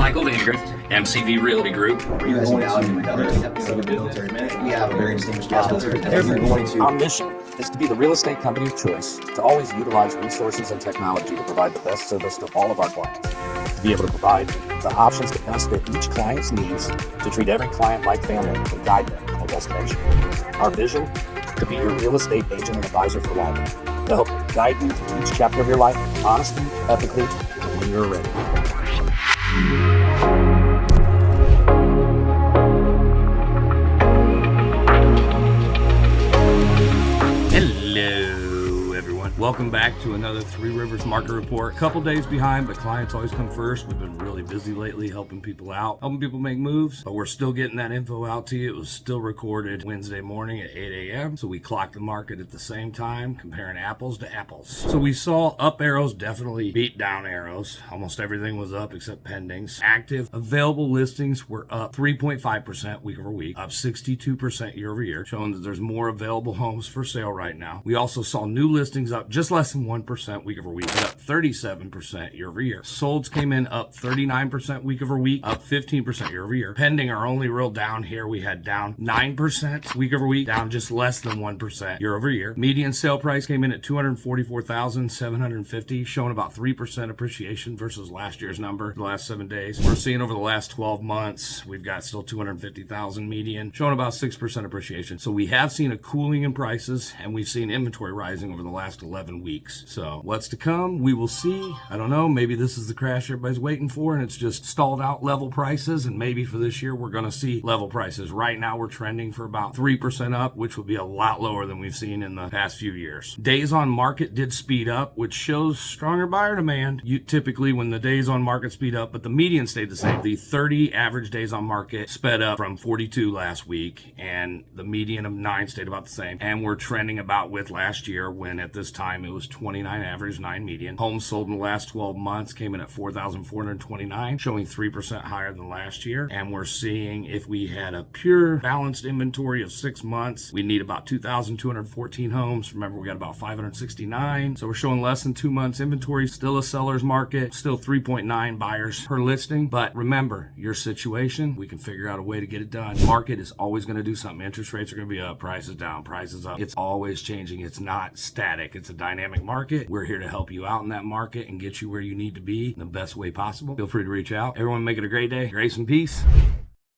Michael Landgraf, MCV Realty Group. You guys now in another episode of Military Minute. We have a very distinguished guest. Our mission is to be the real estate company of choice, to always utilize resources and technology to provide the best service to all of our clients, to be able to provide the options to best fit each client's needs, to treat every client like family and guide them to a destination. Our vision, to be your real estate agent and advisor for life, to help guide you through each chapter of your life, honestly, ethically, and when you're ready. Hello, everyone. Welcome back to another 3Rivers market report. Couple days behind, but clients always come first. We've been really busy lately helping people out, helping people make moves, but we're still getting that info out to you. It was still recorded Wednesday morning at 8 a.m. So we clocked the market at the same time, comparing apples to apples. So we saw up arrows definitely beat down arrows. Almost everything was up except pendings. Active available listings were up 3.5% week over week, up 62% year over year, showing that there's more available homes for sale right now. We also saw new listings up just less than 1% week over week, but up 37% year over year. Solds came in up 39% week over week, up 15% year over year. Pending are only real down here. We had down 9% week over week, down just less than 1% year over year. Median sale price came in at $244,750, showing about 3% appreciation versus last year's number the last 7 days. We're seeing over the last 12 months, we've got still 250,000 median, showing about 6% appreciation. So we have seen a cooling in prices, and we've seen inventory rising over the last 11 weeks. So what's to come? We will see. I don't know. Maybe this is the crash everybody's waiting for, and it's just stalled out level prices. And maybe for this year, we're going to see level prices. Right now, we're trending for about 3% up, which would be a lot lower than we've seen in the past few years. Days on market did speed up, which shows stronger buyer demand. Typically, when the days on market speed up, but the median stayed the same. The 30 average days on market sped up from 42 last week, and the median of 9 stayed about the same. And we're trending about with last year, when at this time it was 29 average, 9 median. Homes sold in the last 12 months came in at 4,429, showing 3% higher than last year. And we're seeing if we had a pure balanced inventory of 6 months, we need about 2,214 homes. Remember, we got about 569. So we're showing less than 2 months inventory, still a seller's market, still 3.9 buyers per listing. But remember, your situation, we can figure out a way to get it done. Market is always going to do something. Interest rates are going to be up, prices down, prices up. It's always changing. It's not static. It's a dynamic market. We're here to help you out in that market and get you where you need to be in the best way possible. Feel free to reach out. Everyone, make it a great day. Grace and peace.